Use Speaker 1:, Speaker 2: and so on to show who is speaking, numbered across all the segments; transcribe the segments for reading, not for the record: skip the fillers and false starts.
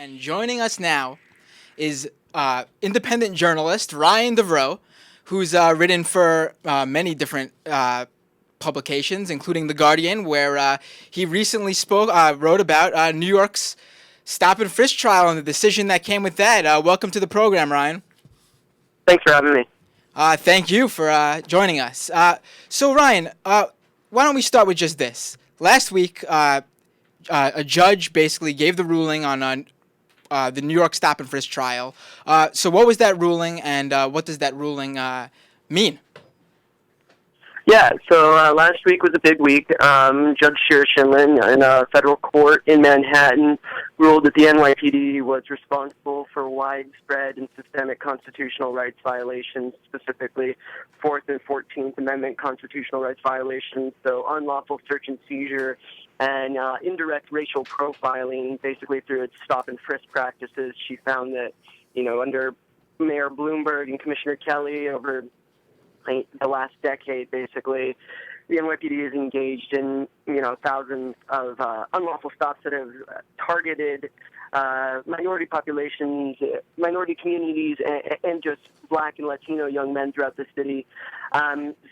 Speaker 1: And joining us now is independent journalist Ryan Devereaux, who's written for many different publications, including The Guardian, where he recently wrote about New York's Stop and Frisk trial and the decision that came with that. Welcome to the program, Ryan.
Speaker 2: Thanks for having me.
Speaker 1: Thank you for joining us. So, Ryan, why don't we start with just this? Last week, a judge basically gave the ruling on the New York Stop and Frisk trial. So what was that ruling, and what does that ruling mean?
Speaker 2: Yeah, so last week was a big week. Judge Scheindlin in a federal court in Manhattan ruled that the NYPD was responsible for widespread and systemic constitutional rights violations, specifically Fourth and 14th Amendment constitutional rights violations, so unlawful search and seizure, and indirect racial profiling, basically through its stop and frisk practices. She found that, under Mayor Bloomberg and Commissioner Kelly over the last decade, basically, the NYPD is engaged in, thousands of unlawful stops that have targeted minority populations, minority communities, and just Black and Latino young men throughout the city.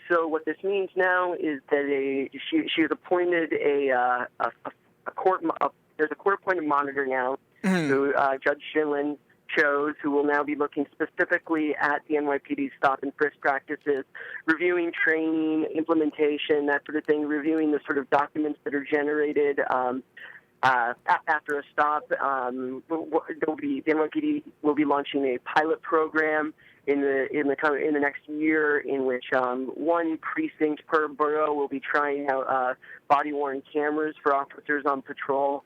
Speaker 2: So what this means now is that she has appointed a court. There's a court-appointed monitor now, who Judge Scheindlin chose, who will now be looking specifically at the NYPD stop and frisk practices, reviewing training, implementation, that sort of thing, reviewing the sort of documents that are generated after a stop. The NYPD will be launching a pilot program in the next year, in which one precinct per borough will be trying out body-worn cameras for officers on patrol.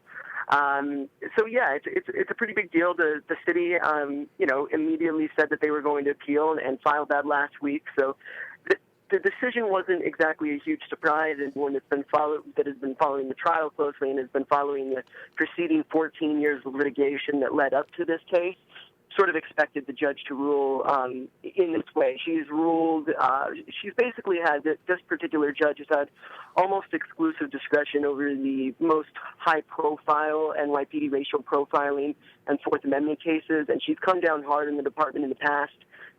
Speaker 2: So yeah, it's a pretty big deal. The city, immediately said that they were going to appeal and filed that last week. So the decision wasn't exactly a huge surprise, and one that has been following the trial closely and has been following the preceding 14 years of litigation that led up to this case. Sort of expected the judge to rule in this way. She's ruled, she's basically had, this particular judge has had almost exclusive discretion over the most high-profile NYPD racial profiling and Fourth Amendment cases, and she's come down hard in the department in the past.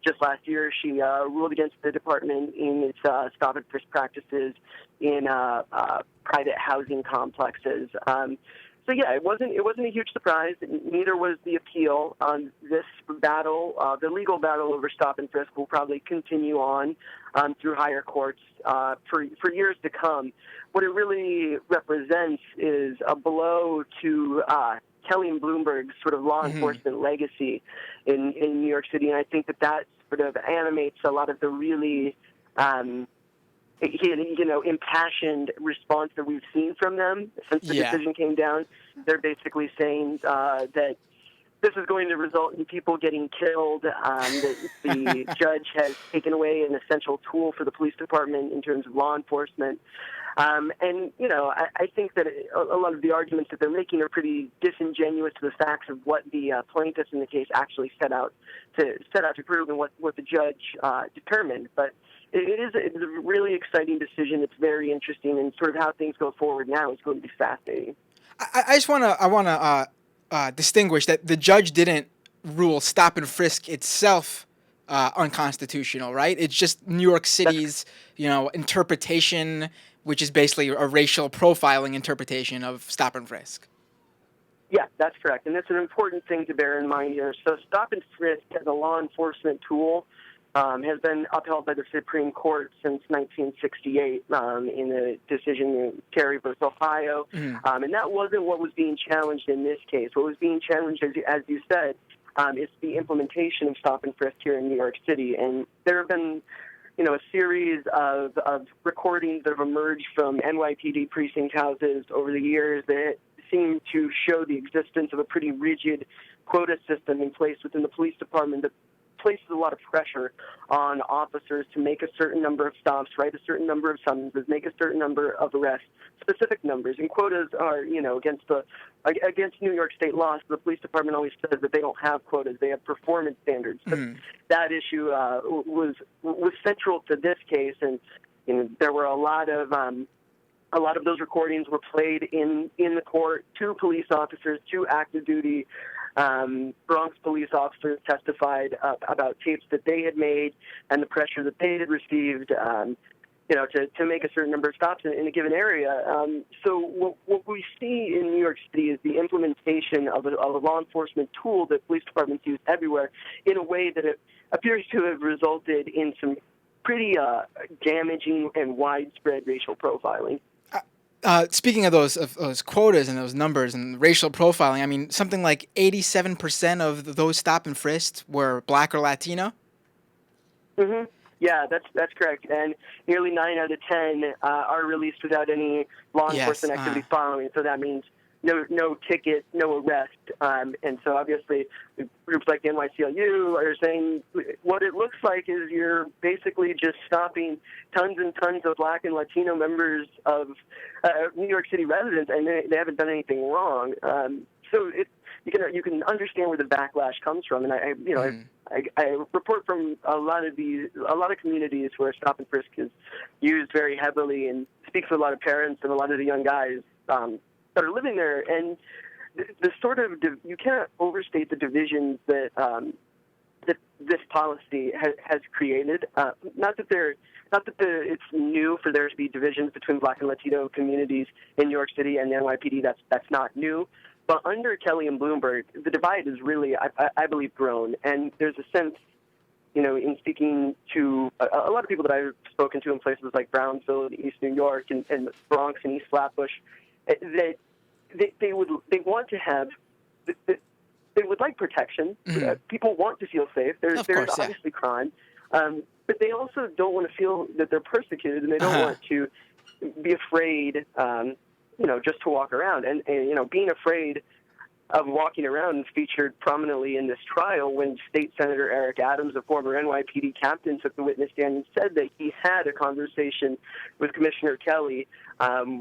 Speaker 2: Just last year, she ruled against the department in its stop and frisk practices in private housing complexes. So yeah, it wasn't a huge surprise. Neither was the appeal. This battle, the legal battle over stop and frisk, will probably continue on through higher courts for years to come. What it really represents is a blow to Kelly and Bloomberg's sort of law enforcement legacy in New York City, and I think that sort of animates a lot of the really impassioned response that we've seen from them since the decision came down. They're basically saying that this is going to result in people getting killed, that the judge has taken away an essential tool for the police department in terms of law enforcement. I think that a lot of the arguments that they're making are pretty disingenuous to the facts of what the plaintiffs in the case actually set out to prove and what the judge determined. But it's a really exciting decision. It's very interesting, and sort of how things go forward now is going to be fascinating.
Speaker 1: I want to distinguish that the judge didn't rule stop and frisk itself unconstitutional, right? It's just New York City's interpretation, which is basically a racial profiling interpretation of stop and frisk.
Speaker 2: Yeah, that's correct, and that's an important thing to bear in mind here. So stop and frisk as a law enforcement tool has been upheld by the Supreme Court since 1968 in the decision Terry versus Ohio. And that wasn't what was being challenged in this case. What was being challenged, as you said, is the implementation of stop and frisk here in New York City. And there have been a series of recordings that have emerged from NYPD precinct houses over the years that seem to show the existence of a pretty rigid quota system in place within the police department that places a lot of pressure on officers to make a certain number of stops, write a certain number of summonses, make a certain number of arrests, specific numbers. And quotas are, against New York state law. So the police department always says that they don't have quotas; they have performance standards. That issue was central to this case, and there were a lot of those recordings were played in the court to police officers, to active duty Bronx police officers testified about tapes that they had made and the pressure that they had received, to make a certain number of stops in a given area. So what we see in New York City is the implementation of a law enforcement tool that police departments use everywhere in a way that it appears to have resulted in some pretty damaging and widespread racial profiling.
Speaker 1: Speaking of those quotas and those numbers and racial profiling, I mean, something like 87% of those stop and frisks were Black or Latino.
Speaker 2: Mm-hmm. Yeah, that's correct. And nearly 9 out of 10 are released without any law enforcement activity following. So that means no ticket, no arrest. And so obviously groups like the NYCLU are saying what it looks like is you're basically just stopping tons and tons of Black and Latino members of New York City residents, and they haven't done anything wrong. So you can understand where the backlash comes from, and I report from a lot of communities where stop and frisk is used very heavily, and speak to a lot of parents and a lot of the young guys that are living there, and the sort of you can't overstate the divisions that that this policy has created. Not that it's new for there to be divisions between Black and Latino communities in New York City and the NYPD. That's not new. But under Kelly and Bloomberg, the divide is really, I believe, grown. And there's a sense, in speaking to a lot of people that I've spoken to in places like Brownsville and East New York and Bronx and East Flatbush, that they want to have, they would like protection.
Speaker 1: Mm-hmm.
Speaker 2: People want to feel safe. There's obviously crime. But they also don't want to feel that they're persecuted, and they don't want to be afraid, just to walk around. And being afraid of walking around is featured prominently in this trial when State Senator Eric Adams, a former NYPD captain, took the witness stand and said that he had a conversation with Commissioner Kelly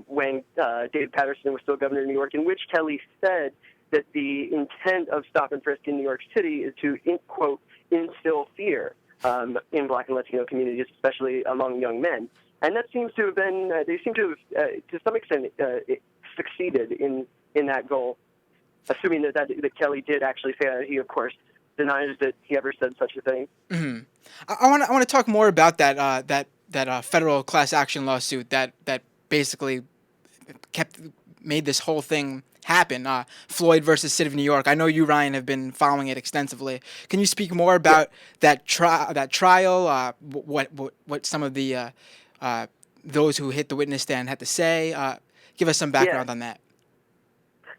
Speaker 2: when David Patterson was still governor of New York, in which Kelly said that the intent of stop and frisk in New York City is to, quote, instill fear in Black and Latino communities, especially among young men. And that seems to have been, they seem to have, to some extent, succeeded in that goal, assuming that Kelly did actually say that. He, of course, denies that he ever said such a thing.
Speaker 1: Mm-hmm. I want to talk more about that federal class action lawsuit that basically made this whole thing happen. Floyd versus City of New York. I know you, Ryan, have been following it extensively. Can you speak more about that trial? What some of the those who hit the witness stand had to say? Give us some background on that.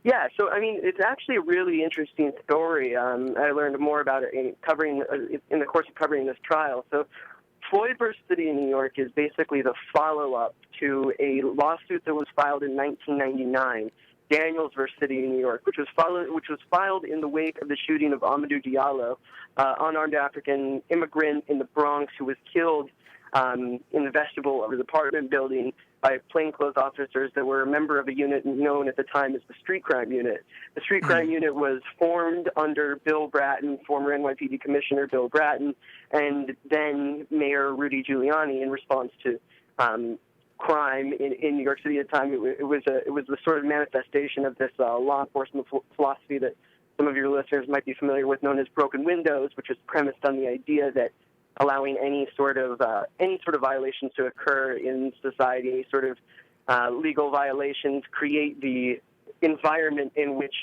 Speaker 2: Yeah, so I mean, it's actually a really interesting story. I learned more about it in the course of covering this trial. So, Floyd versus City of New York is basically the follow-up to a lawsuit that was filed in 1999, Daniels versus City of New York, which was filed in the wake of the shooting of Amadou Diallo, unarmed African immigrant in the Bronx who was killed in the vestibule of his apartment building by plainclothes officers that were a member of a unit known at the time as the Street Crime Unit. The Street Crime Unit was formed under Bill Bratton, former NYPD Commissioner Bill Bratton, and then Mayor Rudy Giuliani in response to crime in New York City at the time. It was the sort of manifestation of this law enforcement philosophy that some of your listeners might be familiar with, known as broken windows, which is premised on the idea that allowing any sort of violations to occur in society, any sort of legal violations, create the environment in which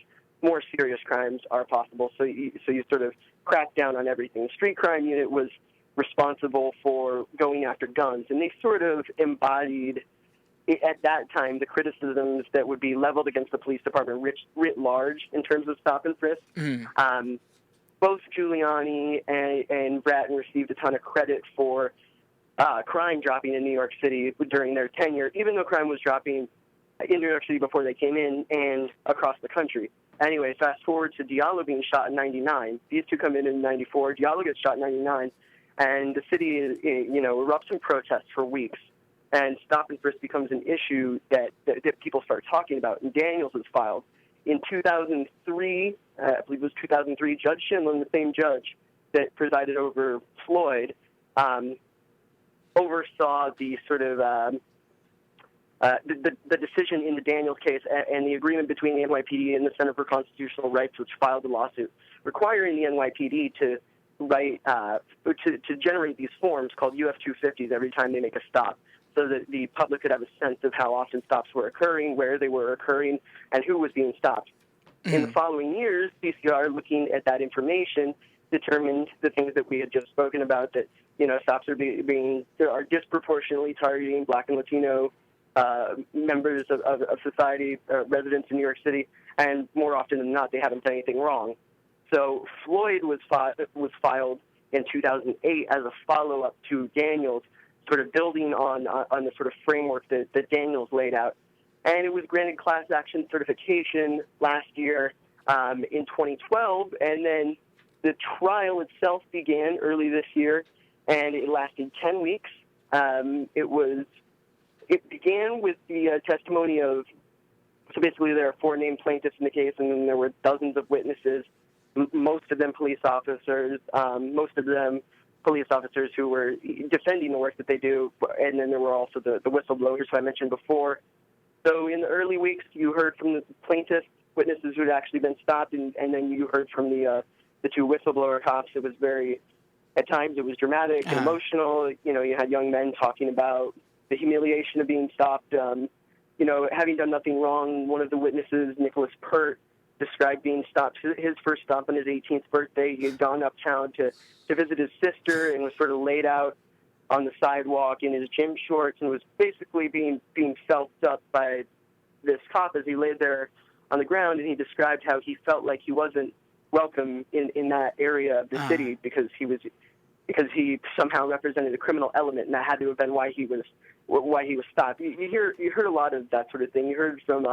Speaker 2: more serious crimes are possible. So you sort of crack down on everything. The Street Crime Unit was responsible for going after guns, and they sort of embodied, at that time, the criticisms that would be leveled against the police department writ large in terms of stop and frisk. Mm-hmm. Both Giuliani and Bratton received a ton of credit for crime dropping in New York City during their tenure, even though crime was dropping in New York City before they came in and across the country. Anyway, fast forward to Diallo being shot in 99. These two come in 94. Diallo gets shot in 99, and the city erupts in protests for weeks. And stop and frisk becomes an issue that people start talking about, and Daniels is filed. In 2003, I believe it was 2003, Judge Scheindlin, the same judge that presided over Floyd, oversaw the sort of the decision in the Daniels case and the agreement between the NYPD and the Center for Constitutional Rights, which filed a lawsuit requiring the NYPD to write to generate these forms called UF-250s every time they make a stop, so that the public could have a sense of how often stops were occurring, where they were occurring, and who was being stopped. In the following years, CCR, looking at that information, determined the things that we had just spoken about, that stops are disproportionately targeting Black and Latino members of society, residents in New York City, and more often than not, they haven't done anything wrong. So Floyd was filed in 2008 as a follow-up to Daniels, sort of building on the sort of framework that Daniels laid out. And it was granted class action certification last year in 2012, and then the trial itself began early this year, and it lasted 10 weeks. It began with the testimony of, so basically there are 4 named plaintiffs in the case, and then there were dozens of witnesses, most of them police officers, who were defending the work that they do, and then there were also the whistleblowers who I mentioned before. So in the early weeks, you heard from the plaintiff witnesses who had actually been stopped, and then you heard from the 2 whistleblower cops. It was at times it was dramatic and emotional. You had young men talking about the humiliation of being stopped, having done nothing wrong. One of the witnesses, Nicholas Pert, described being stopped, his first stop on his 18th birthday. He had gone uptown to visit his sister and was sort of laid out on the sidewalk in his gym shorts and was basically being felt up by this cop as he lay there on the ground, and he described how he felt like he wasn't welcome in that area of the city because he somehow represented a criminal element, and that had to have been why he was stopped. You heard a lot of that sort of thing. You heard from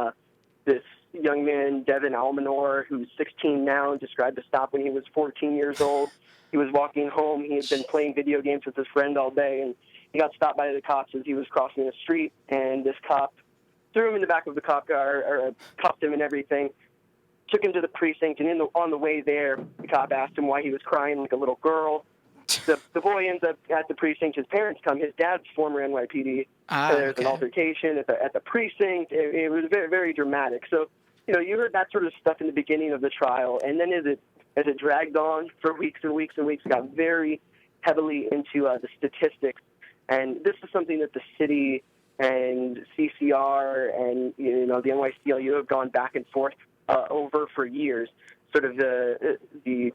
Speaker 2: this young man, Devin Almanor, who's 16 now, described the stop when he was 14 years old. He was walking home. He had been playing video games with his friend all day, and he got stopped by the cops as he was crossing the street, and this cop threw him in the back of the cop car, or cuffed him and everything, took him to the precinct, and on the way there, the cop asked him why he was crying like a little girl. The boy ends up at the precinct. His parents come. His dad's former NYPD. There's an altercation at the precinct. It was very, very dramatic. So, you heard that sort of stuff in the beginning of the trial, and then as it dragged on for weeks and weeks and weeks, it got very heavily into the statistics. And this is something that the city and CCR and the NYCLU have gone back and forth over for years. Sort of the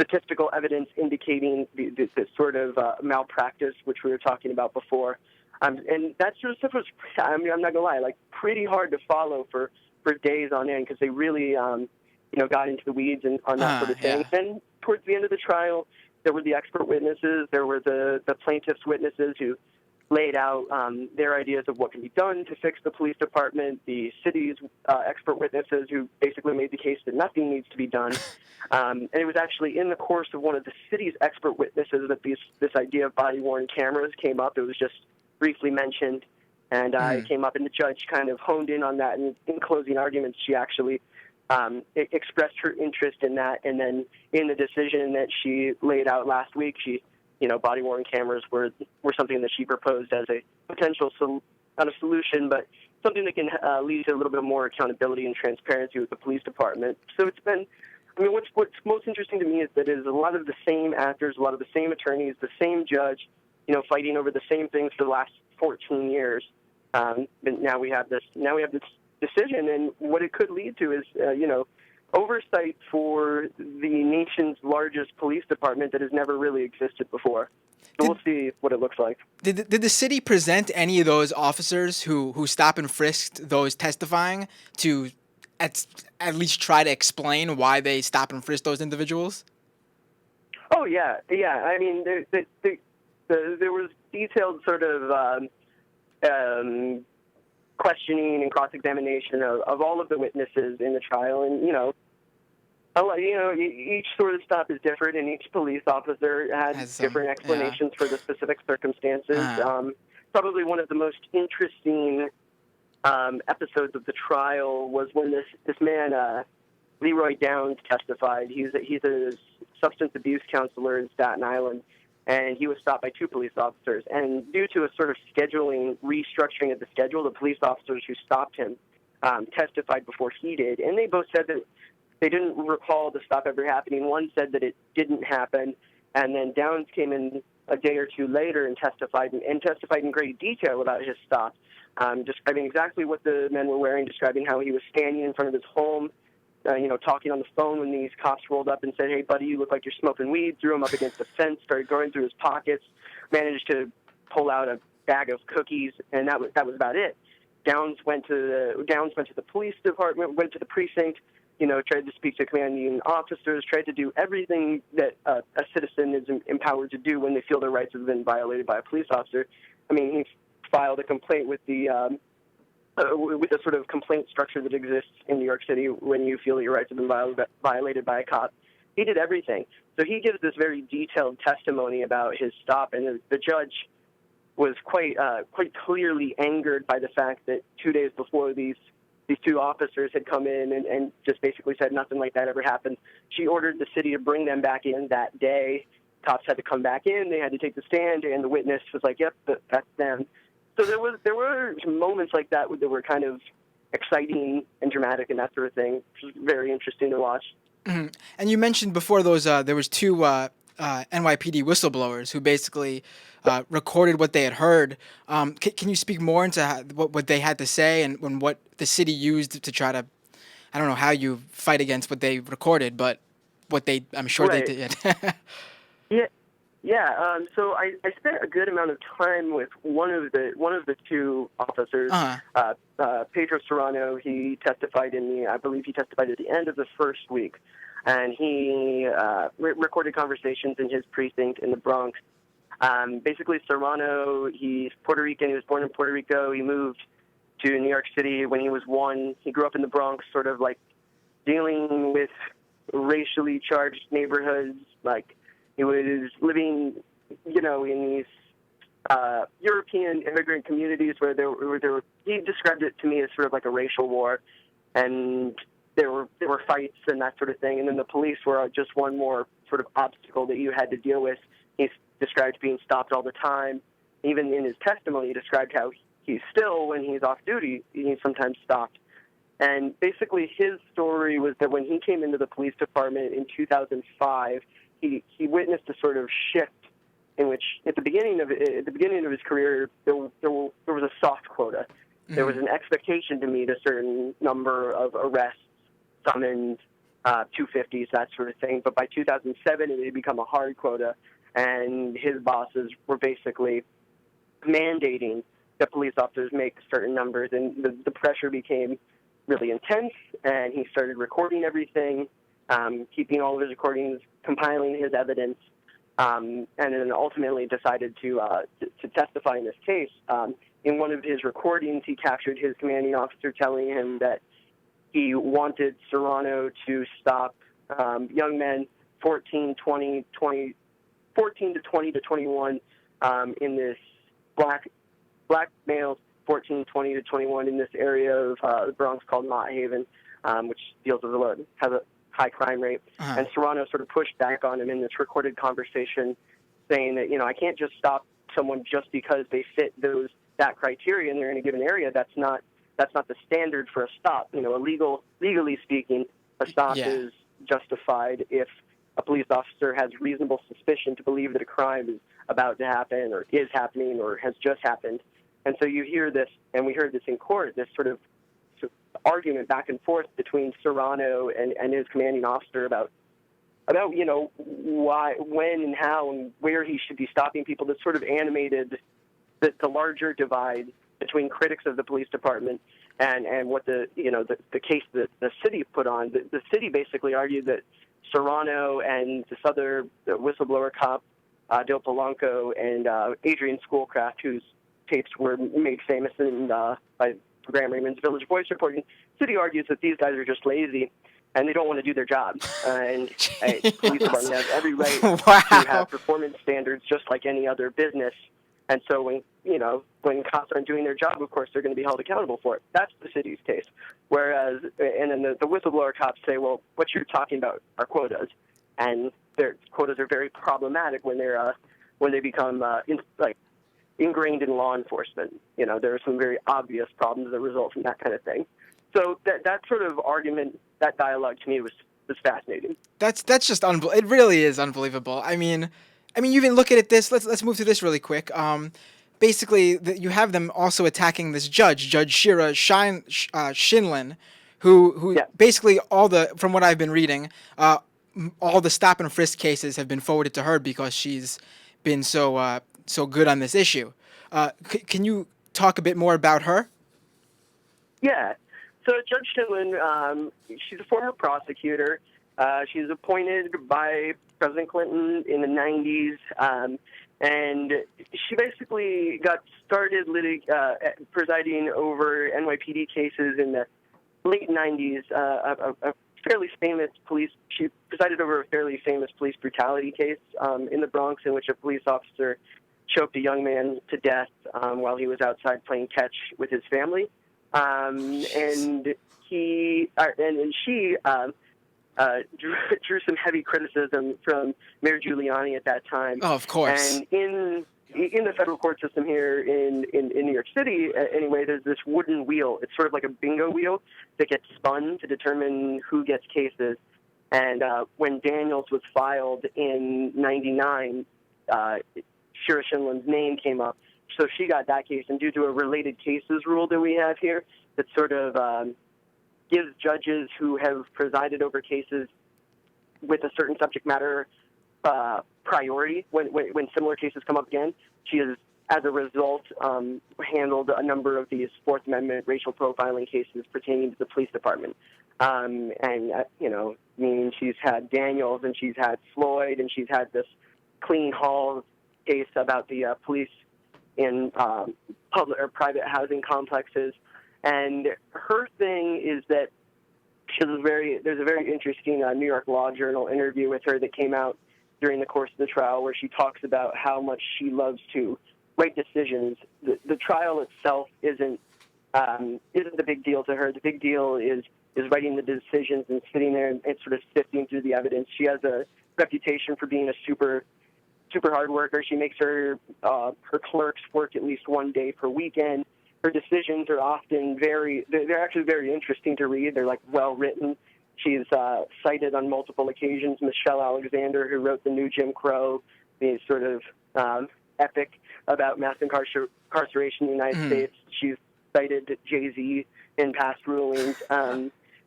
Speaker 2: statistical evidence indicating the sort of malpractice, which we were talking about before. And that sort of stuff was, I'm not going to lie, like pretty hard to follow for days on end, because they really, got into the weeds and on that sort of thing. Yeah. And towards the end of the trial, there were the expert witnesses, there were the plaintiff's witnesses who laid out their ideas of what can be done to fix the police department, the city's expert witnesses who basically made the case that nothing needs to be done. And it was actually in the course of one of the city's expert witnesses that this idea of body-worn cameras came up. It was just briefly mentioned, and it came up, and the judge kind of honed in on that. And in closing arguments, she actually expressed her interest in that. And then in the decision that she laid out last week, body-worn cameras were something that she proposed as a potential, not a solution, but something that can lead to a little bit more accountability and transparency with the police department. So it's been, what's most interesting to me is that it is a lot of the same actors, a lot of the same attorneys, the same judge, fighting over the same things for the last 14 years. But now we have this decision, and what it could lead to is, oversight for the nation's largest police department that has never really existed before. So we'll see what it looks like.
Speaker 1: Did the city present any of those officers who stop and frisked those testifying to at least try to explain why they stop and frisk those individuals?
Speaker 2: Oh, yeah. There was detailed sort of questioning and cross-examination of all of the witnesses in the trial, and each sort of stop is different, and each police officer has different explanations for the specific circumstances. Probably one of the most interesting episodes of the trial was when this man, Leroy Downs, testified. He's a substance abuse counselor in Staten Island, and he was stopped by 2 police officers. And due to a sort of restructuring of the schedule, the police officers who stopped him testified before he did, and they both said that they didn't recall the stop ever happening. One said that it didn't happen, and then Downs came in a day or two later and testified in great detail about his stop, describing exactly what the men were wearing, describing how he was standing in front of his home, talking on the phone when these cops rolled up and said, "Hey, buddy, you look like you're smoking weed," threw him up against the fence, started going through his pockets, managed to pull out a bag of cookies, and that was about it. Downs went to the police department, went to the precinct, tried to speak to commanding officers, tried to do everything that a citizen is empowered to do when they feel their rights have been violated by a police officer. I mean, he filed a complaint with the sort of complaint structure that exists in New York City when you feel that your rights have been violated by a cop. He did everything. So he gives this very detailed testimony about his stop, and the judge was quite clearly angered by the fact that 2 days before these 2 officers had come in and just basically said nothing like that ever happened. She ordered the city to bring them back in that day. Cops had to come back in. They had to take the stand, and the witness was like, "Yep, that's them." So there were moments like that that were kind of exciting and dramatic and that sort of thing, which was very interesting to watch.
Speaker 1: Mm-hmm. And you mentioned before there was 2 NYPD whistleblowers who basically recorded what they had heard. Can you speak more into what they had to say and what the city used to try to, I don't know how you fight against what they recorded, but I'm sure
Speaker 2: Right.
Speaker 1: they did.
Speaker 2: Yeah. So I spent a good amount of time with one of the 2 officers, Pedro Serrano. He testified I believe he testified at the end of the first week, and he recorded conversations in his precinct in the Bronx. Basically, Serrano, he's Puerto Rican. He was born in Puerto Rico. He moved to New York City when he was 1. He grew up in the Bronx, sort of like dealing with racially charged neighborhoods. Like, he was living, in these European immigrant communities where there were. He described it to me as sort of like a racial war, and there were fights and that sort of thing. And then the police were just one more sort of obstacle that you had to deal with. He described being stopped all the time. Even in his testimony, he described how he's still, when he's off duty, he's sometimes stopped. And basically, his story was that when he came into the police department in 2005. He witnessed a sort of shift in which, at the beginning of his career, there was a soft quota. Mm-hmm. There was an expectation to meet a certain number of arrests, summons, 250s, that sort of thing. But by 2007, it had become a hard quota, and his bosses were basically mandating that police officers make certain numbers, and the pressure became really intense. And he started recording everything. Keeping all of his recordings, compiling his evidence, and then ultimately decided to testify in this case. In one of his recordings, he captured his commanding officer telling him that he wanted Serrano to stop young men 14 to 20 to 21 in this black males 14, 20 to 21 in this area of the Bronx called Mott Haven, which deals with has a high crime rate. Uh-huh. And Serrano sort of pushed back on him in this recorded conversation, saying that, I can't just stop someone just because they fit that criteria and they're in a given area. That's not the standard for a stop. Legally speaking, a stop is justified if a police officer has reasonable suspicion to believe that a crime is about to happen or is happening or has just happened. And so you hear this, and we heard this in court, this sort of argument back and forth between Serrano and his commanding officer about why, when, and how, and where he should be stopping people. That sort of animated the larger divide between critics of the police department and what the case that the city put on. The city basically argued that Serrano and this other whistleblower cop, Del Polanco, and Adrian Schoolcraft, whose tapes were made famous by Graham Raymond's Village Voice reporting, city argues that these guys are just lazy and they don't want to do their job. And a police department has every right to have performance standards just like any other business. And so when cops aren't doing their job, of course, they're going to be held accountable for it. That's the city's case. Whereas, and then the whistleblower cops say, well, what you're talking about are quotas. And their quotas are very problematic when they're when they become ingrained in law enforcement. There are some very obvious problems that result from that kind of thing. So that sort of argument, that dialogue to me was fascinating.
Speaker 1: That's just it really is unbelievable. I mean, you even look at it this. Let's move to this really quick. Basically, you have them also attacking this Judge Shira Scheindlin, who
Speaker 2: Yeah.
Speaker 1: basically from what I've been reading, all the stop and frisk cases have been forwarded to her because she's been so good on this issue. Can you talk a bit more about her?
Speaker 2: Yeah. So Judge Scheindlin, she's a former prosecutor. She was appointed by President Clinton in the 90s, and she basically got started presiding over NYPD cases in the late 90s. A fairly famous she presided over a fairly famous police brutality case in the Bronx, in which a police officer choked a young man to death while he was outside playing catch with his family. And she drew some heavy criticism from Mayor Giuliani at that time.
Speaker 1: Oh, of course.
Speaker 2: And in the federal court system here in New York City, anyway, there's this wooden wheel. It's sort of like a bingo wheel that gets spun to determine who gets cases. And when Daniels was filed in '99, Shira Scheindlin's name came up. So she got that case, and due to a related cases rule that we have here that sort of gives judges who have presided over cases with a certain subject matter priority when similar cases come up again, she has, as a result, handled a number of these Fourth Amendment racial profiling cases pertaining to the police department. Meaning she's had Daniels, and she's had Floyd, and she's had this Clean Hall case about the police in public or private housing complexes. And her thing is that there's a very interesting New York Law Journal interview with her that came out during the course of the trial, where she talks about how much she loves to write decisions. The trial itself isn't the big deal to her. The big deal is writing the decisions and sitting there and sort of sifting through the evidence. She has a reputation for being a super hard worker. She makes her clerks work at least one day per weekend. Her decisions are often they're actually very interesting to read. They're well written. She's cited on multiple occasions Michelle Alexander, who wrote The New Jim Crow, the sort of epic about mass incarceration in the United States. She's cited Jay-Z in past rulings.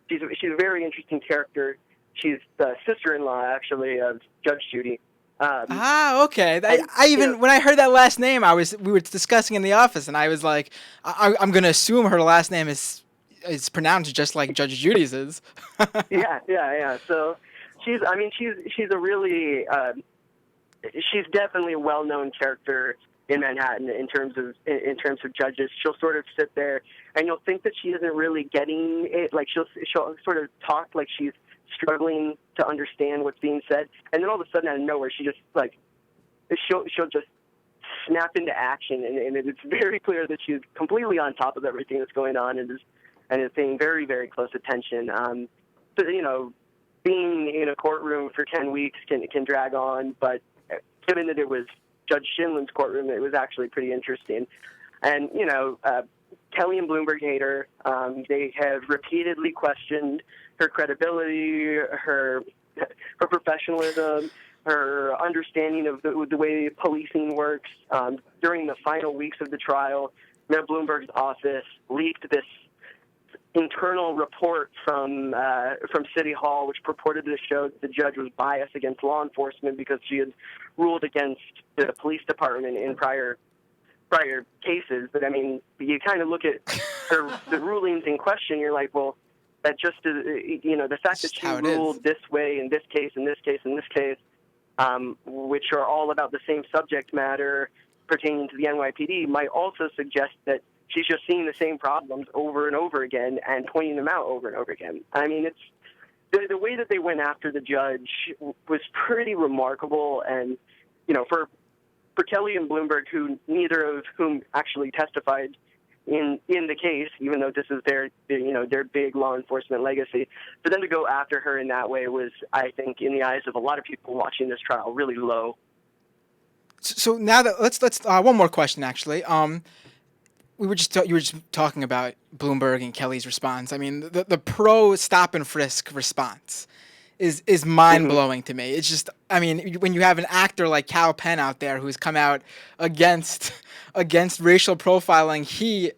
Speaker 2: She's a very interesting character. She's the sister-in-law, actually, of Judge Judy.
Speaker 1: Okay. When I heard that last name, we were discussing in the office, and I was like, I'm going to assume her last name is pronounced just like Judge Judy's is.
Speaker 2: Yeah. So she's a really she's definitely a well-known character in Manhattan in terms of judges. She'll sort of sit there, and you'll think that she isn't really getting it. She'll sort of talk like she's struggling to understand what's being said, and then all of a sudden, out of nowhere, she just she'll just snap into action, and it's very clear that she's completely on top of everything that's going on, and is paying very, very close attention. So being in a courtroom for 10 weeks can drag on, but given that it was Judge Scheindlin's courtroom, it was actually pretty interesting. And Kelly and Bloomberg hate her. They have repeatedly questioned her credibility, her professionalism, her understanding of the way policing works. During the final weeks of the trial, Mayor Bloomberg's office leaked this internal report from City Hall, which purported to show that the judge was biased against law enforcement because she had ruled against the police department in prior cases. But you kind of look at the rulings in question, you're like, well, that just is, the fact that she ruled this way in this case, in this case, in this case, which are all about the same subject matter pertaining to the NYPD, might also suggest that she's just seeing the same problems over and over again and pointing them out over and over again. It's the way that they went after the judge was pretty remarkable. And, for Kelly and Bloomberg, who neither of whom actually testified in the case, even though this is their big law enforcement legacy, for them to go after her in that way was, I think, in the eyes of a lot of people watching this trial, really low.
Speaker 1: So now that let's one more question actually. You were just talking about Bloomberg and Kelly's response. I mean, the pro stop and frisk response is mind
Speaker 2: Hmm.
Speaker 1: blowing to me. It's just, I mean, when you have an actor like Cal Penn out there who's come out against against racial profiling, he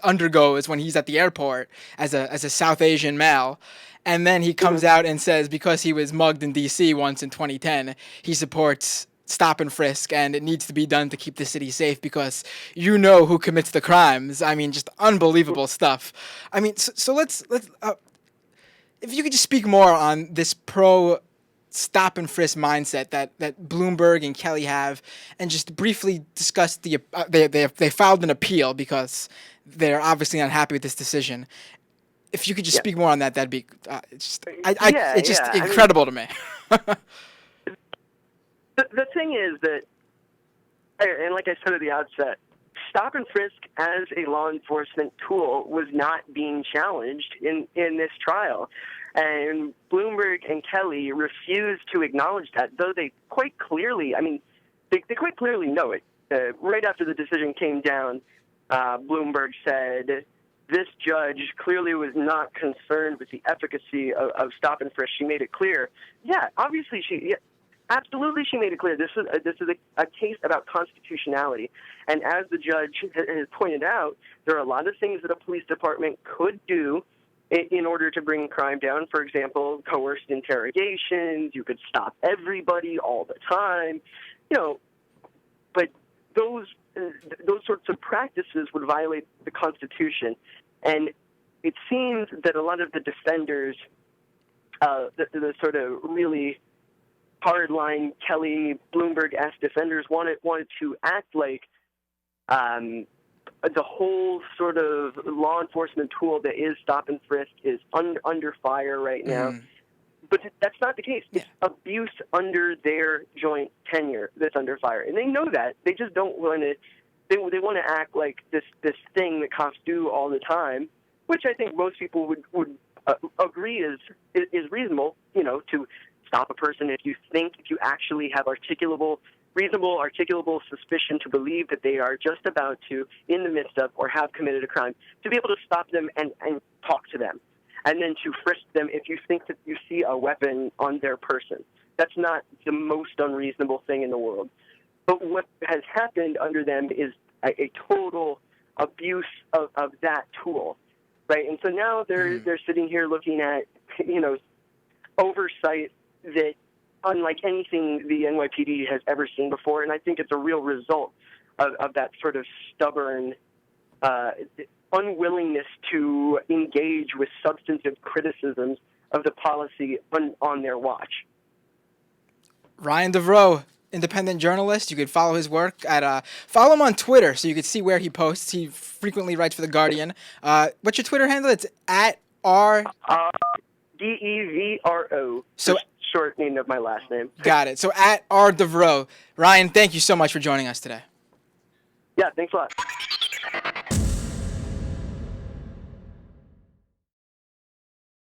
Speaker 1: undergoes when he's at the airport as a South Asian male. And then he
Speaker 2: Hmm.
Speaker 1: comes out and says because he was mugged in D.C. once in 2010, he supports stop and frisk and it needs to be done to keep the city safe because you know who commits the crimes. I mean, just unbelievable stuff. I mean, so let's if you could just speak more on this pro stop and frisk mindset that Bloomberg and Kelly have, and just briefly discuss they filed an appeal because they're obviously not happy with this decision. If you could just
Speaker 2: Yeah.
Speaker 1: speak more on that, that'd be
Speaker 2: Yeah,
Speaker 1: it's just
Speaker 2: yeah. I mean,
Speaker 1: incredible to me.
Speaker 2: the thing is that, and like I said at the outset, stop and frisk as a law enforcement tool was not being challenged in this trial. And Bloomberg and Kelly refused to acknowledge that, though they quite clearly, I mean, they quite clearly know it. Right after the decision came down, Bloomberg said, this judge clearly was not concerned with the efficacy of stop and frisk. She made it clear. Yeah, obviously absolutely she made it clear. This is a case about constitutionality. And as the judge has pointed out, there are a lot of things that a police department could do in order to bring crime down. For example, coerced interrogations. You could stop everybody all the time. But those sorts of practices would violate the Constitution. And it seems that a lot of the defenders, the sort of really hardline Kelly Bloomberg-esque defenders, wanted to act like the whole sort of law enforcement tool that is stop and frisk is under fire right now.
Speaker 1: Mm.
Speaker 2: But that's not the case. It's abuse under their joint tenure that's under fire, and they know that. They just don't want to. They want to act like this thing that cops do all the time, which I think most people would agree is reasonable. To stop a person if you actually have reasonable articulable suspicion to believe that they are just about to, in the midst of, or have committed a crime, to be able to stop them and talk to them. And then to frisk them if you think that you see a weapon on their person. That's not the most unreasonable thing in the world. But what has happened under them is a total abuse of that tool, right? And so now they're sitting here looking at, oversight that unlike anything the NYPD has ever seen before. And I think it's a real result of that sort of stubborn unwillingness to engage with substantive criticisms of the policy on their watch.
Speaker 1: Ryan Devereaux, independent journalist. You could follow his work at follow him on Twitter so you could see where he posts. He frequently writes for The Guardian. What's your Twitter handle? It's at R.
Speaker 2: Devero.
Speaker 1: So
Speaker 2: short name of my last name.
Speaker 1: Got it. So at R. Devereaux. Ryan, thank you so much for joining us today.
Speaker 2: Yeah, thanks a lot.